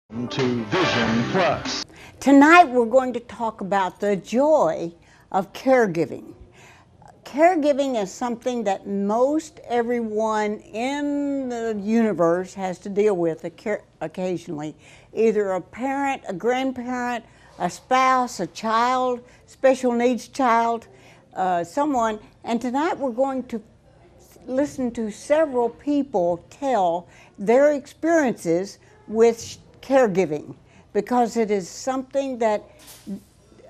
To Vision Plus. Tonight we're going to talk about the joy of caregiving. Caregiving is something that most everyone in the universe has to deal with occasionally. Either a parent, a grandparent, a spouse, a child, special needs child, someone. And tonight we're going to listen to several people tell their experiences with caregiving, because it is something that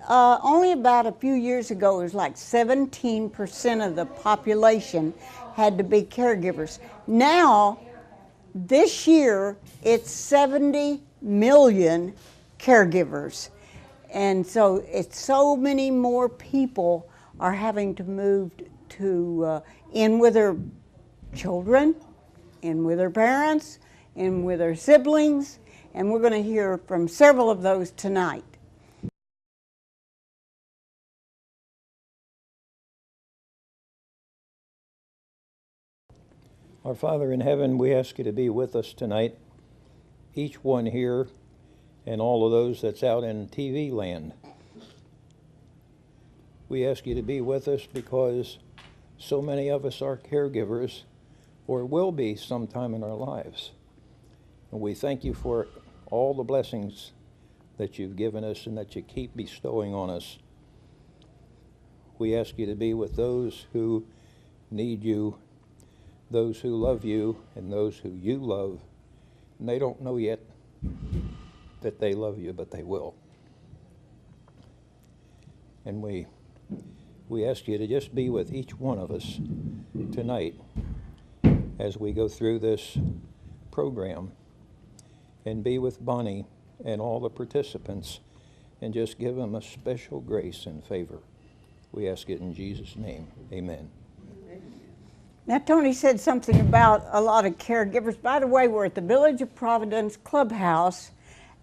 only about a few years ago, it was like 17% of the population had to be caregivers. Now, this year, it's 70 million caregivers. And so it's so many more people are having to move to in with their children, in with their parents, in with their siblings, and we're going to hear from several of those tonight. Our Father in heaven, we ask you to be with us tonight, each one here and all of those that's out in TV land. We ask you to be with us because so many of us are caregivers, or will be sometime in our lives. And we thank you for all the blessings that you've given us and that you keep bestowing on us. We ask you to be with those who need you, those who love you, and those who you love. And they don't know yet that they love you, but they will. And we ask you to just be with each one of us tonight as we go through this program, and be with Bonnie and all the participants, and just give them a special grace and favor. We ask it in Jesus' name. Amen. Now, Tony said something about a lot of caregivers. By the way, we're at the Village of Providence Clubhouse,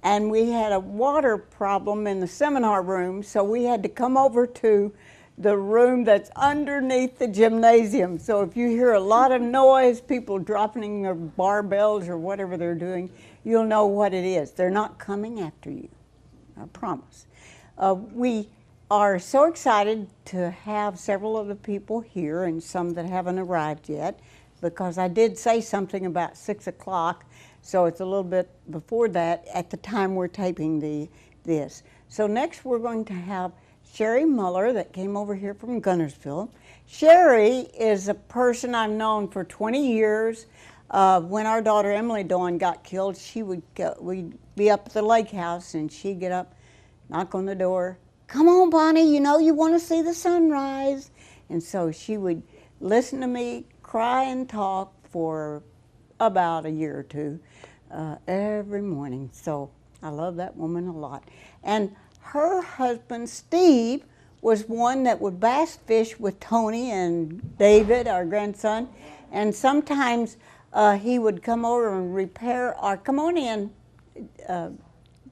and we had a water problem in the seminar room, so we had to come over to the room that's underneath the gymnasium. So if you hear a lot of noise, people dropping their barbells or whatever they're doing, you'll know what it is. They're not coming after you, I promise. We are so excited to have several of the people here, and some that haven't arrived yet, because I did say something about 6 o'clock, so it's a little bit before that at the time we're taping this. So next we're going to have Sherry Muller, that came over here from Gunnersville. Sherry is a person I've known for 20 years. When our daughter Emily Dawn got killed, we'd be up at the lake house, and she'd get up, knock on the door, "Come on, Bonnie, you know you want to see the sunrise." And so she would listen to me cry and talk for about a year or two every morning. So I love that woman a lot. And her husband, Steve, was one that would bass fish with Tony and David, our grandson. And sometimes he would come over and repair our, come on in,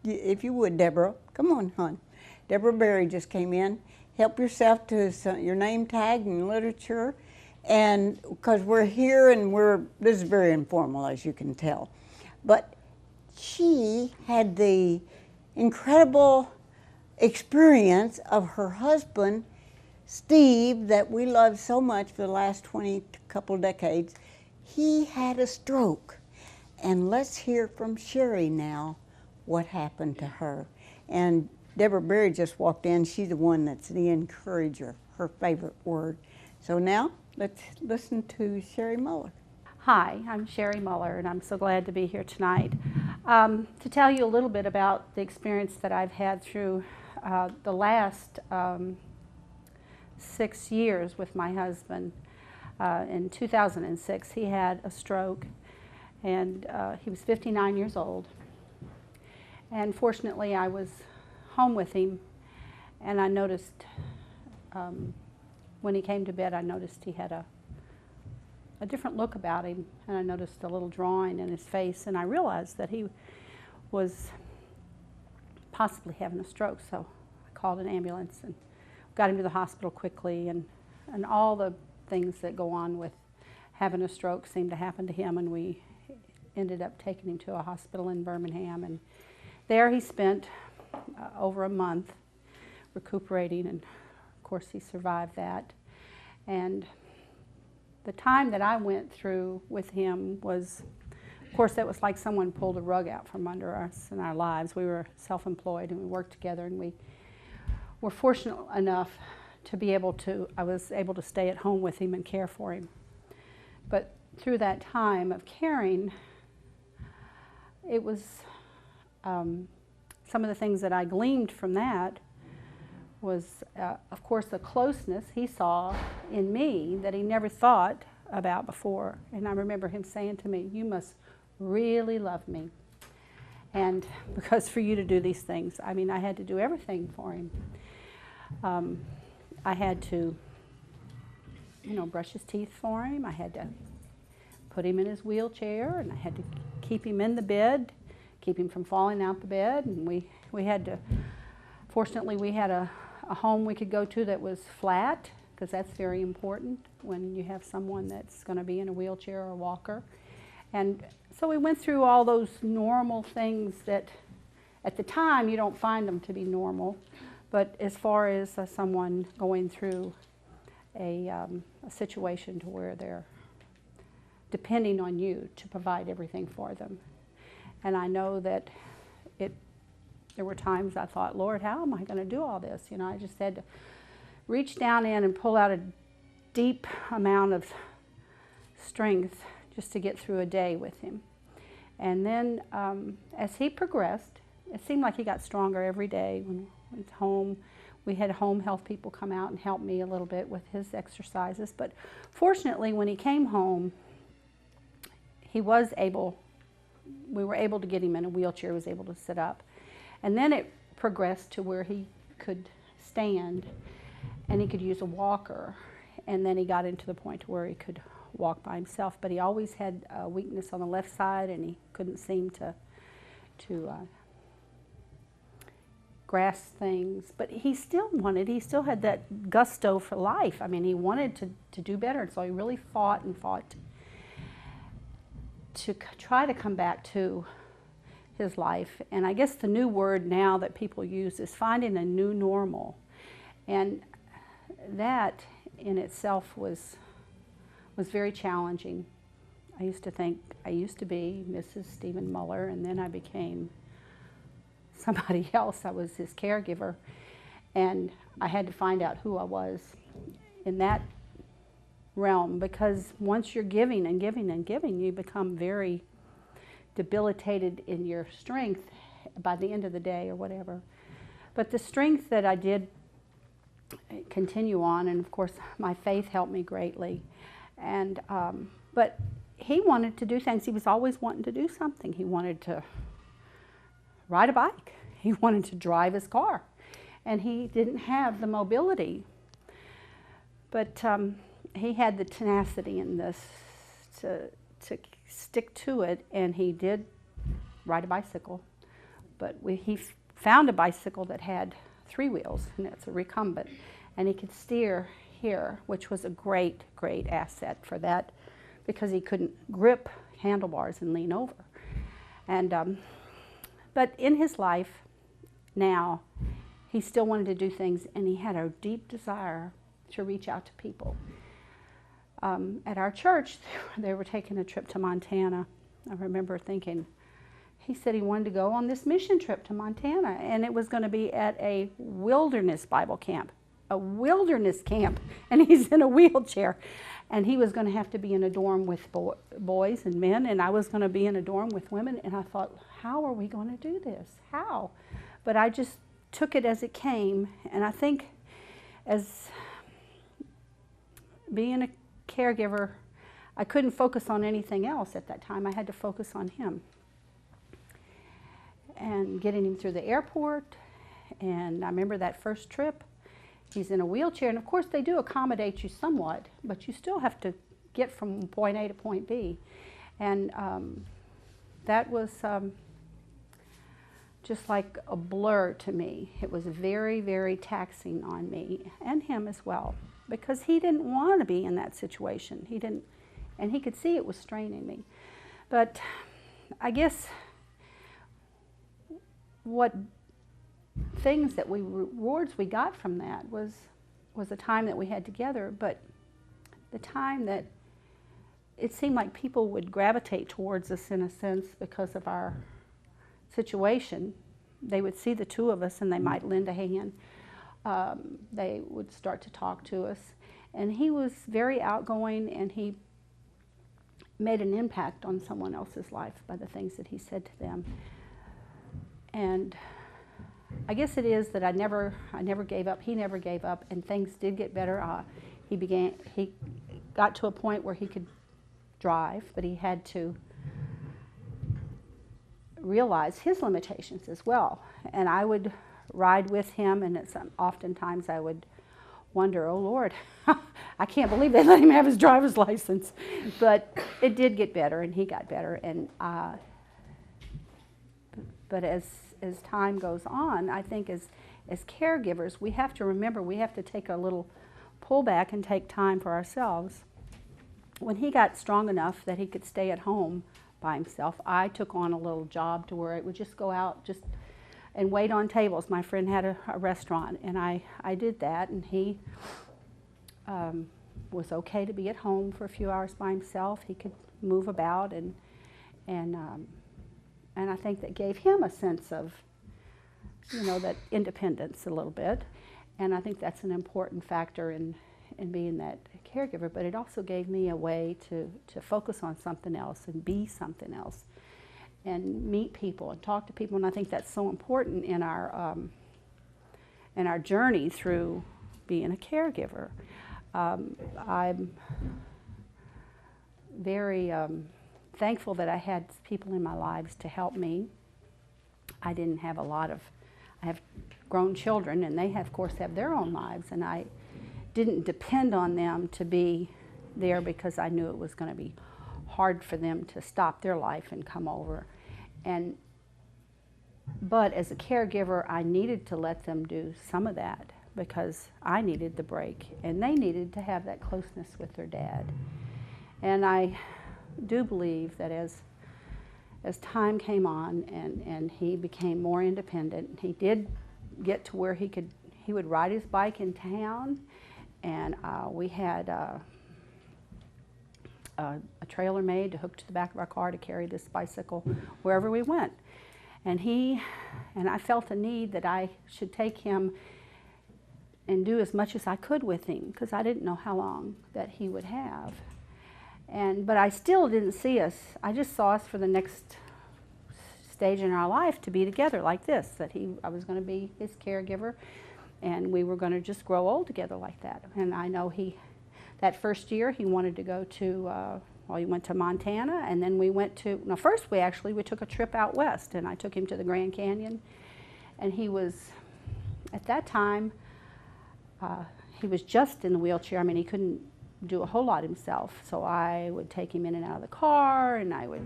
if you would, Deborah. Come on, hon. Deborah Berry just came in. Help yourself to your name tag and literature. And because we're here and this is very informal, as you can tell. But she had the incredible experience of her husband, Steve, that we loved so much for the last couple decades. He had a stroke. And let's hear from Sherry now what happened to her. And Deborah Berry just walked in. She's the one that's the encourager, her favorite word. So now let's listen to Sherry Muller. Hi, I'm Sherry Muller, and I'm so glad to be here tonight to tell you a little bit about the experience that I've had through the last 6 years with my husband. In 2006, he had a stroke, and he was 59 years old. And fortunately, I was home with him, and I noticed when he came to bed, I noticed he had a different look about him, and I noticed a little drawing in his face, and I realized that he was possibly having a stroke. So I called an ambulance and got him to the hospital quickly, and all the things that go on with having a stroke seemed to happen to him, and we ended up taking him to a hospital in Birmingham, and there he spent over a month recuperating, and of course he survived that. And the time that I went through with him was, of course, that was like someone pulled a rug out from under us in our lives. We were self-employed and we worked together, and we were fortunate enough to be able to, I was able to stay at home with him and care for him. But through that time of caring, it was some of the things that I gleaned from that was, of course, the closeness he saw in me that he never thought about before. And I remember him saying to me, "You must really love me." And because for you to do these things, I mean, I had to do everything for him. I had to, brush his teeth for him. I had to put him in his wheelchair, and I had to keep him in the bed, keep him from falling out the bed. And we had to, fortunately, we had a home we could go to that was flat, because that's very important when you have someone that's going to be in a wheelchair or a walker. And so we went through all those normal things that at the time you don't find them to be normal. But as far as someone going through a situation to where they're depending on you to provide everything for them. And I know that there were times I thought, Lord, how am I going to do all this? I just had to reach down in and pull out a deep amount of strength just to get through a day with him. And then as he progressed, it seemed like he got stronger every day. When we went home, we had home health people come out and help me a little bit with his exercises. But fortunately, when he came home, we were able to get him in a wheelchair, he was able to sit up. And then it progressed to where he could stand and he could use a walker. And then he got into the point where he could walk by himself. But he always had a weakness on the left side, and he couldn't seem to grasp things. But he still had that gusto for life. I mean, he wanted to do better. So he really fought to try to come back to his life. And I guess the new word now that people use is finding a new normal. And that in itself was very challenging. I used to think I used to be Mrs. Stephen Muller, and then I became somebody else. I was his caregiver, and I had to find out who I was in that realm, because once you're giving and giving and giving, you become very debilitated in your strength by the end of the day or whatever. But the strength that I did continue on, and of course my faith helped me greatly. And but he wanted to do things. He was always wanting to do something. He wanted to ride a bike. He wanted to drive his car, and he didn't have the mobility. But he had the tenacity in this to stick to it, and he did ride a bicycle. But he found a bicycle that had 3 wheels, and it's a recumbent, and he could steer here, which was a great, great asset for that, because he couldn't grip handlebars and lean over. And but in his life now, he still wanted to do things, and he had a deep desire to reach out to people. At our church, they were taking a trip to Montana. I remember thinking, he said he wanted to go on this mission trip to Montana, and it was going to be at a wilderness Bible camp, and he's in a wheelchair. And he was going to have to be in a dorm with boys and men, and I was going to be in a dorm with women. And I thought, how are we going to do this? How? But I just took it as it came. And I think as being a caregiver, I couldn't focus on anything else at that time. I had to focus on him and getting him through the airport. And I remember that first trip. He's in a wheelchair, and of course they do accommodate you somewhat, but you still have to get from point A to point B. And that was just like a blur to me. It was very, very taxing on me and him as well, because he didn't want to be in that situation. He didn't, and he could see it was straining me. But I guess what things that rewards we got from that was the time that we had together, but the time that it seemed like people would gravitate towards us in a sense because of our situation. They would see the two of us and they might lend a hand. They would start to talk to us. And he was very outgoing, and he made an impact on someone else's life by the things that he said to them. And I guess it is that I never gave up. He never gave up, and things did get better. He got to a point where he could drive, but he had to realize his limitations as well. And I would ride with him, and oftentimes I would wonder, oh Lord, I can't believe they let him have his driver's license. But it did get better, and he got better. And but as time goes on, I think as caregivers, we have to remember, we have to take a little pullback and take time for ourselves. When he got strong enough that he could stay at home by himself, I took on a little job to where I would just go out and wait on tables. My friend had a restaurant, and I did that, and he was okay to be at home for a few hours by himself. He could move about, and I think that gave him a sense of, that independence a little bit. And I think that's an important factor in being that caregiver. But it also gave me a way to focus on something else and be something else and meet people and talk to people. And I think that's so important in our journey through being a caregiver. I'm very thankful that I had people in my lives to help me. I have grown children, and they of course have their own lives, and I didn't depend on them to be there because I knew it was going to be hard for them to stop their life and come over. But as a caregiver, I needed to let them do some of that because I needed the break, and they needed to have that closeness with their dad. And I do believe that as time came on and he became more independent, he did get to where he would ride his bike in town, and we had a trailer made to hook to the back of our car to carry this bicycle wherever we went. And I felt a need that I should take him and do as much as I could with him, because I didn't know how long that he would have. But I still didn't see us. I just saw us for the next stage in our life to be together like this, that I was going to be his caregiver, and we were going to just grow old together like that. And I know that first year he wanted to go to, he went to Montana, and then we went to, first we took a trip out west, and I took him to the Grand Canyon. And he was, at that time, he was just in the wheelchair. I mean, he couldn't do a whole lot himself. So I would take him in and out of the car, and I would,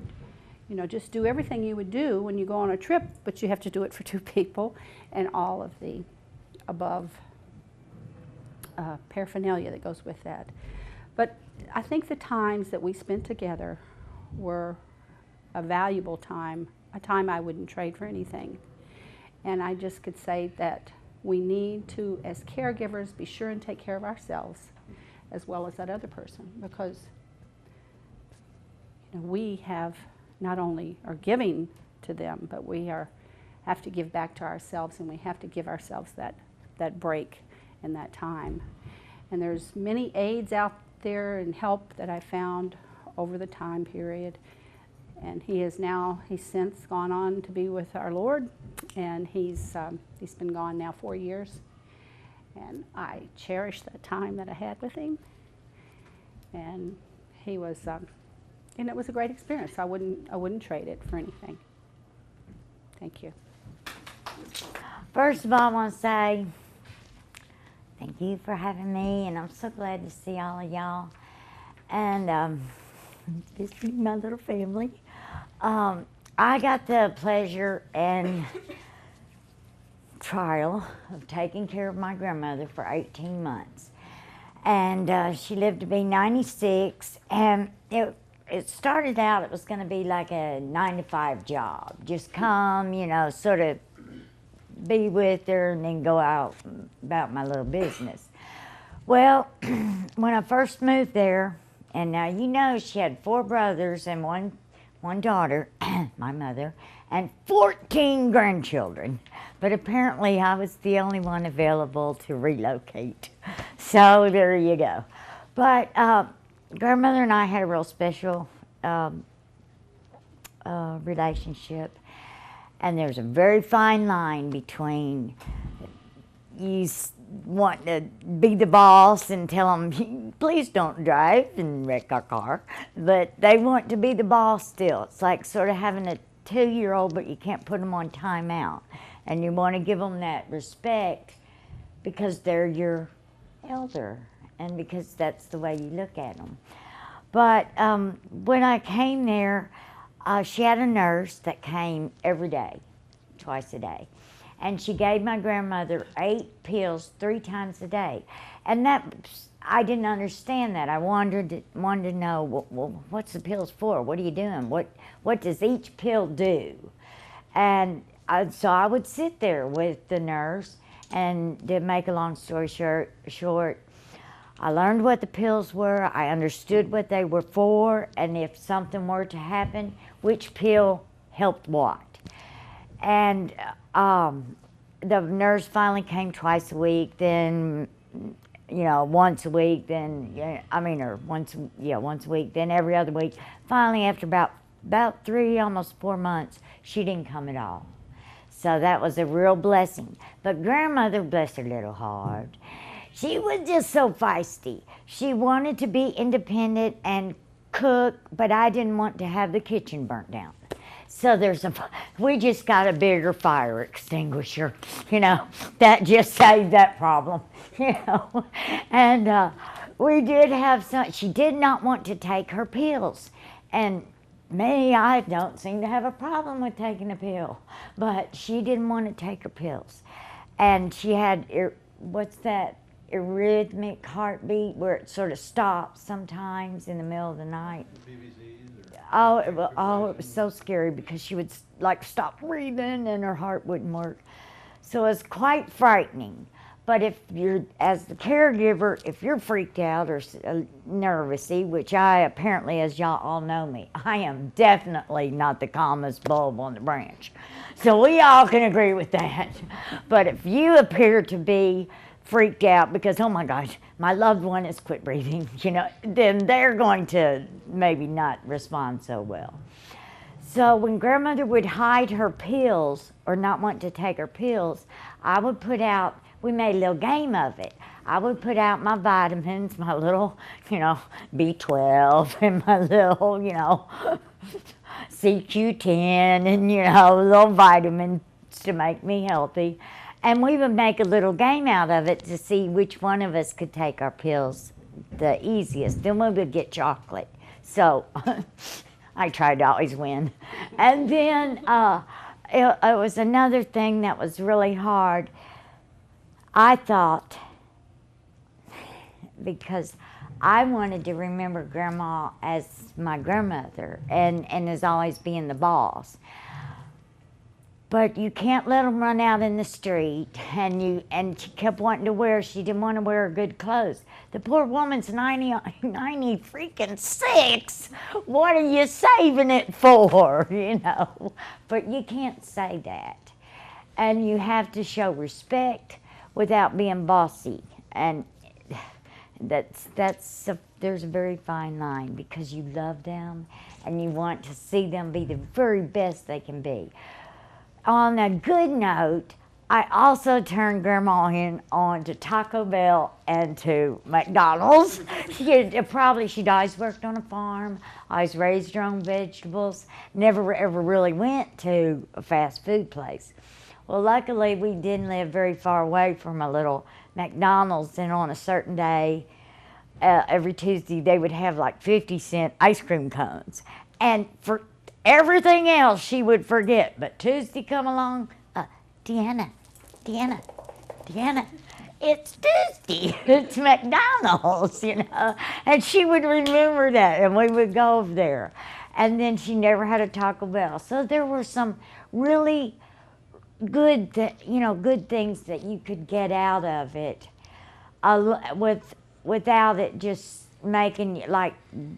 just do everything you would do when you go on a trip, but you have to do it for two people, and all of the above paraphernalia that goes with that. But I think the times that we spent together were a valuable time, a time I wouldn't trade for anything. And I just could say that we need to, as caregivers, be sure and take care of ourselves as well as that other person, because we have not only are giving to them, but we have to give back to ourselves, and we have to give ourselves that break and that time. And there's many aids out there and help that I found over the time period. And he's since gone on to be with our Lord, and he's been gone now 4 years. And I cherish that time that I had with him. And he was, and it was a great experience. I wouldn't trade it for anything. Thank you. First of all, I want to say thank you for having me, and I'm so glad to see all of y'all. And visiting my little family. I got the pleasure and trial of taking care of my grandmother for 18 months. And she lived to be 96, and it started out, it was going to be like a 9-to-5 job. Just come, sort of be with her and then go out about my little business. Well, when I first moved there, and now you know she had 4 brothers and one daughter, my mother, and 14 grandchildren. But apparently I was the only one available to relocate. So there you go. But grandmother and I had a real special relationship. And there's a very fine line between you want to be the boss and tell them, please don't drive and wreck our car. But they want to be the boss still. It's like sort of having a 2-year-old, but you can't put them on timeout. And you want to give them that respect because they're your elder and because that's the way you look at them. But when I came there, she had a nurse that came every day, twice a day. And she gave my grandmother 8 pills 3 times a day. And that, I didn't understand that. I wanted to know, well, what's the pills for? What are you doing? What does each pill do? And so I would sit there with the nurse, and to make a long story short, I learned what the pills were, I understood what they were for, and if something were to happen, which pill helped what. And the nurse finally came twice a week, then, once a week, then, once a week, then every other week. Finally, after about 3, almost 4 months, she didn't come at all. So that was a real blessing. But grandmother, bless her little heart, she was just so feisty. She wanted to be independent and cook, but I didn't want to have the kitchen burnt down. So we just got a bigger fire extinguisher, that just saved that problem, And we did have she did not want to take her pills. And me, I don't seem to have a problem with taking a pill, but she didn't want to take her pills. And she had, what's that? Arrhythmic heartbeat where it sort of stops sometimes in the middle of the night. Oh, it was so scary because she would stop breathing and her heart wouldn't work. So it was quite frightening. But if you're, as the caregiver, if you're freaked out or nervousy, which I apparently, as y'all all know me, I am definitely not the calmest bulb on the branch. So we all can agree with that. But if you appear to be freaked out because, oh my gosh, my loved one has quit breathing, then they're going to maybe not respond so well. So when grandmother would hide her pills or not want to take her pills, I would put out, we made a little game of it. I would put out my vitamins, my little, B12 and my little, CQ10 and, little vitamins to make me healthy. And we would make a little game out of it to see which one of us could take our pills the easiest. Then we would get chocolate. So I tried to always win. And then it was another thing that was really hard. I thought, because I wanted to remember Grandma as my grandmother and as always being the boss. But you can't let them run out in the street, and she kept wanting to wear, she didn't want to wear good clothes. The poor woman's 90 freaking 6. What are you saving it for, But you can't say that. And you have to show respect without being bossy. And there's a very fine line because you love them and you want to see them be the very best they can be. On a good note, I also turned Grandma on to Taco Bell and to McDonald's. She'd always worked on a farm, always raised her own vegetables, never ever really went to a fast food place. Well, luckily we didn't live very far away from a little McDonald's, and on a certain day, every Tuesday, they would have 50-cent ice cream cones. And for everything else she would forget, but Tuesday come along, Deanna, it's Tuesday, it's McDonald's, and she would remember that, and we would go over there. And then she never had a Taco Bell. So there were some really good things that you could get out of it, without it just making you, like,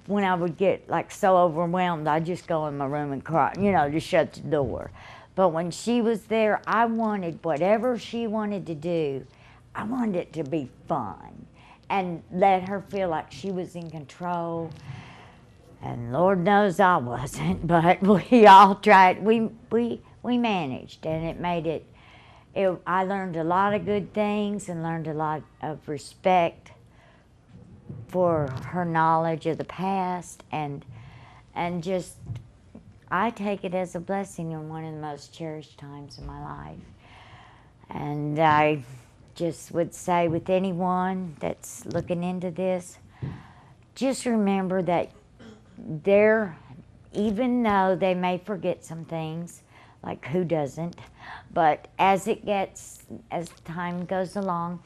when I would get like so overwhelmed, I'd just go in my room and cry, just shut the door. But when she was there, I wanted whatever she wanted to do, I wanted it to be fun and let her feel like she was in control. And Lord knows I wasn't, but we all tried. We managed, and it made it. I learned a lot of good things and learned a lot of respect for her knowledge of the past, and just, I take it as a blessing and one of the most cherished times of my life. And I just would say, with anyone that's looking into this, just remember that even though they may forget some things, like who doesn't, but as time goes along,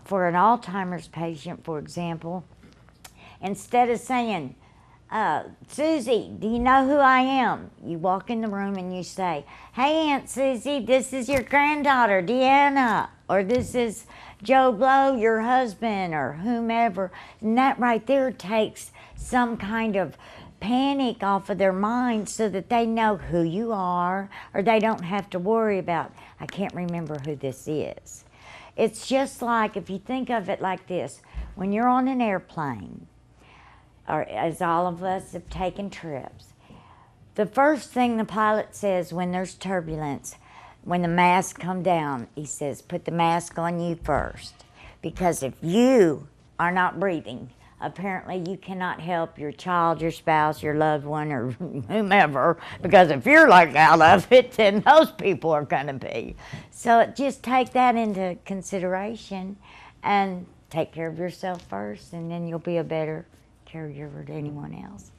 for an Alzheimer's patient, for example, instead of saying, Susie, do you know who I am? You walk in the room and you say, hey, Aunt Susie, this is your granddaughter, Deanna, or this is Joe Blow, your husband, or whomever. And that right there takes some kind of panic off of their mind so that they know who you are, or they don't have to worry about, I can't remember who this is. It's just like, if you think of it like this, when you're on an airplane, or as all of us have taken trips, the first thing the pilot says when there's turbulence, when the masks come down, he says, put the mask on you first. Because if you are not breathing, apparently you cannot help your child, your spouse, your loved one, or whomever, because if you're like out of it, then those people are going to be. So just take that into consideration and take care of yourself first, and then you'll be a better caregiver to anyone else.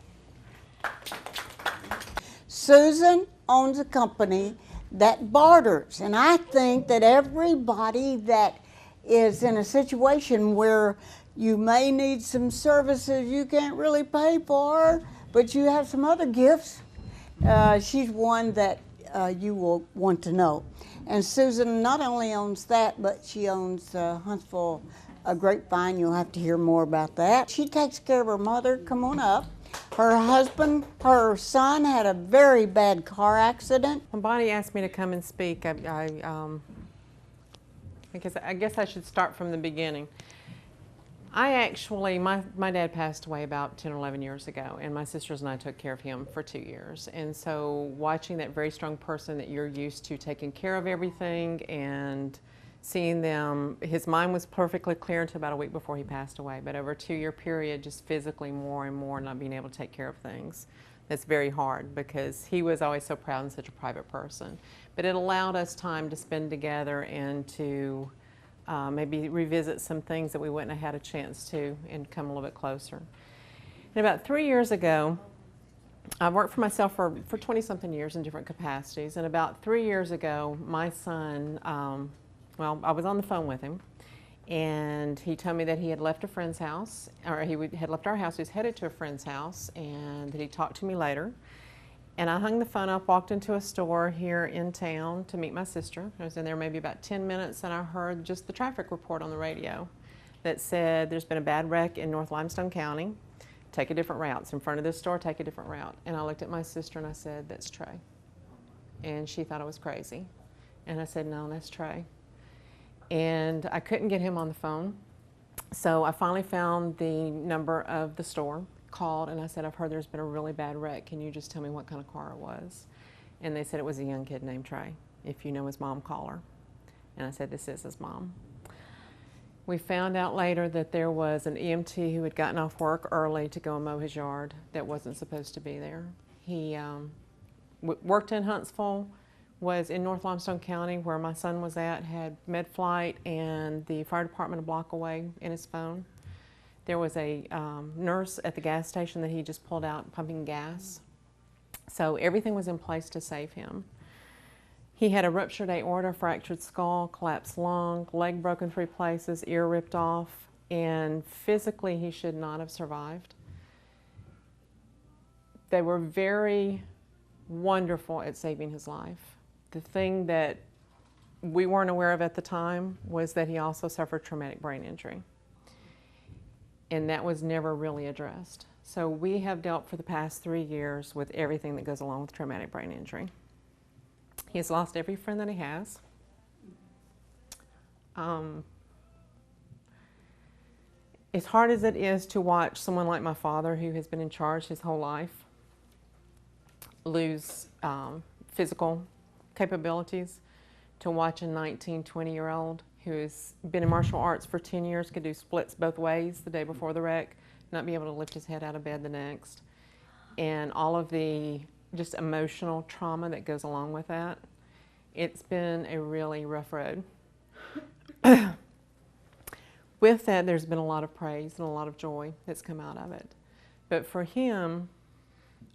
Susan owns a company that barters, and I think that everybody that is in a situation where you may need some services you can't really pay for, but you have some other gifts, she's one that you will want to know. And Susan not only owns that, but she owns Huntsville Grapevine. You'll have to hear more about that. She takes care of her mother. Come on up. Her son had a very bad car accident. When Bonnie asked me to come and speak, because I guess I should start from the beginning. My dad passed away about 10 or 11 years ago, and my sisters and I took care of him for 2 years. And so watching that very strong person that you're used to taking care of everything and seeing them, his mind was perfectly clear until about a week before he passed away, but over a 2-year period, just physically more and more not being able to take care of things. That's very hard, because he was always so proud and such a private person. But it allowed us time to spend together and to maybe revisit some things that we wouldn't have had a chance to, and come a little bit closer. And about 3 years ago, I've worked for myself for 20-something years in different capacities, and about 3 years ago, my son, well, I was on the phone with him, and he told me that he had left a friend's house, or he had left our house, he was headed to a friend's house, and that he'd talk to me later. And I hung the phone up, walked into a store here in town to meet my sister. I was in there maybe about 10 minutes, and I heard just the traffic report on the radio that said there's been a bad wreck in North Limestone County. Take a different route. It's in front of this store, take a different route. And I looked at my sister and I said, that's Trey. And she thought I was crazy. And I said, no, that's Trey. And I couldn't get him on the phone. So I finally found the number of the store, called, and I said, I've heard there's been a really bad wreck. Can you just tell me what kind of car it was? And they said it was a young kid named Trey. If you know his mom, call her. And I said, this is his mom. We found out later that there was an EMT who had gotten off work early to go and mow his yard that wasn't supposed to be there. He worked in Huntsville, was in North Limestone County where my son was at, had med flight and the fire department a block away in his phone. There was a nurse at the gas station that he just pulled out pumping gas. So everything was in place to save him. He had a ruptured aorta, fractured skull, collapsed lung, leg broken 3 places, ear ripped off, and physically he should not have survived. They were very wonderful at saving his life. The thing that we weren't aware of at the time was that he also suffered traumatic brain injury. And that was never really addressed. So we have dealt for the past 3 years with everything that goes along with traumatic brain injury. He has lost every friend that he has. As hard as it is to watch someone like my father, who has been in charge his whole life, lose physical capabilities, to watch a 19, 20-year-old who has been in martial arts for 10 years, could do splits both ways the day before the wreck, not be able to lift his head out of bed the next, and all of the just emotional trauma that goes along with that. It's been a really rough road. With that, there's been a lot of praise and a lot of joy that's come out of it. But for him,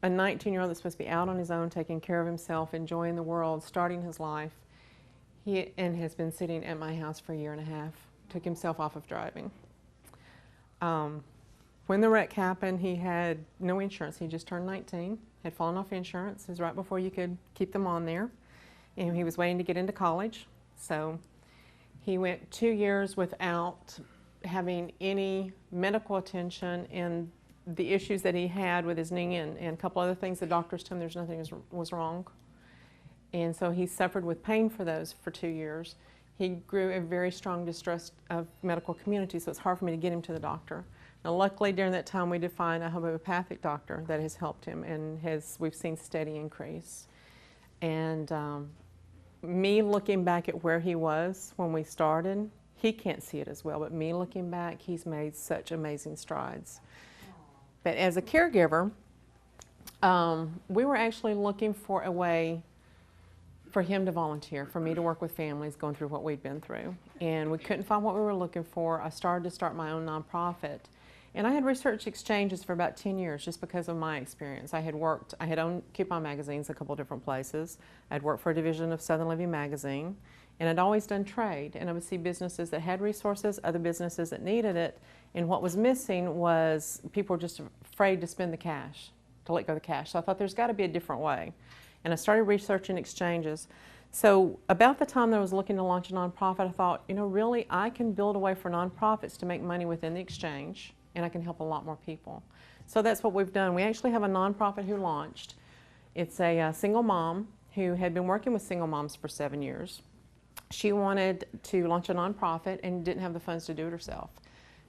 a 19-year-old that's supposed to be out on his own, taking care of himself, enjoying the world, starting his life, and has been sitting at my house for a year and a half, took himself off of driving. When the wreck happened, he had no insurance. He just turned 19, had fallen off insurance. It was right before you could keep them on there. And he was waiting to get into college. So he went 2 years without having any medical attention, and the issues that he had with his knee and a couple other things, the doctors told him there's nothing was wrong. And so he suffered with pain for those for 2 years. He grew a very strong distrust of medical community, so it's hard for me to get him to the doctor. Now, luckily, during that time, we did find a homeopathic doctor that has helped him, and we've seen steady increase. And me looking back at where he was when we started, he can't see it as well, but me looking back, he's made such amazing strides. But as a caregiver, we were actually looking for a way for him to volunteer, for me to work with families going through what we'd been through. And we couldn't find what we were looking for. I started to start my own nonprofit. And I had researched exchanges for about 10 years just because of my experience. I had owned coupon magazines a couple different places. I'd worked for a division of Southern Living magazine, and I'd always done trade. And I would see businesses that had resources, other businesses that needed it, and what was missing was people were just afraid to spend the cash, to let go of the cash. So I thought there's got to be a different way. And I started researching exchanges. So about the time that I was looking to launch a nonprofit, I thought, you know, really, I can build a way for nonprofits to make money within the exchange, and I can help a lot more people. So that's what we've done. We actually have a nonprofit who launched. It's a single mom who had been working with single moms for 7 years. She wanted to launch a nonprofit and didn't have the funds to do it herself.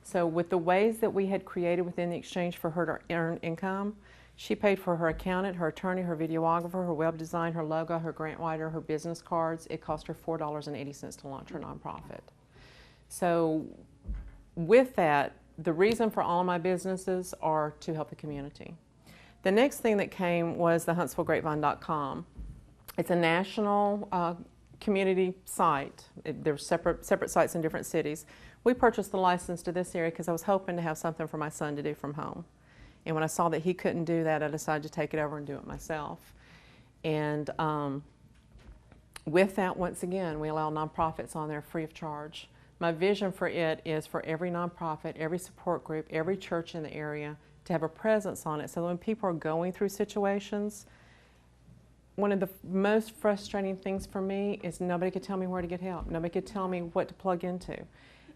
So with the ways that we had created within the exchange for her to earn income, she paid for her accountant, her attorney, her videographer, her web design, her logo, her grant writer, her business cards. It cost her $4.80 to launch her nonprofit. So with that, the reason for all of my businesses are to help the community. The next thing that came was the HuntsvilleGrapevine.com. It's a national community site. There's separate sites in different cities. We purchased the license to this area because I was hoping to have something for my son to do from home. And when I saw that he couldn't do that, I decided to take it over and do it myself. And with that, once again, we allow nonprofits on there free of charge. My vision for it is for every nonprofit, every support group, every church in the area to have a presence on it, so that when people are going through situations, one of the most frustrating things for me is nobody could tell me where to get help. Nobody could tell me what to plug into.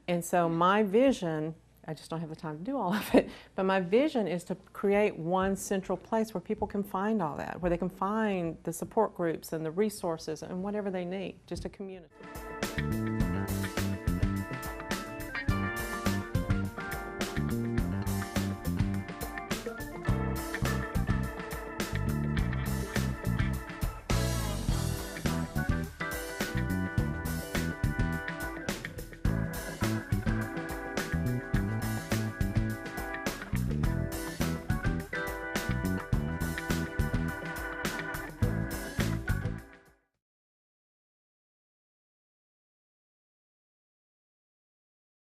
And so my vision, I just don't have the time to do all of it, but my vision is to create one central place where people can find all that, where they can find the support groups and the resources and whatever they need, just a community.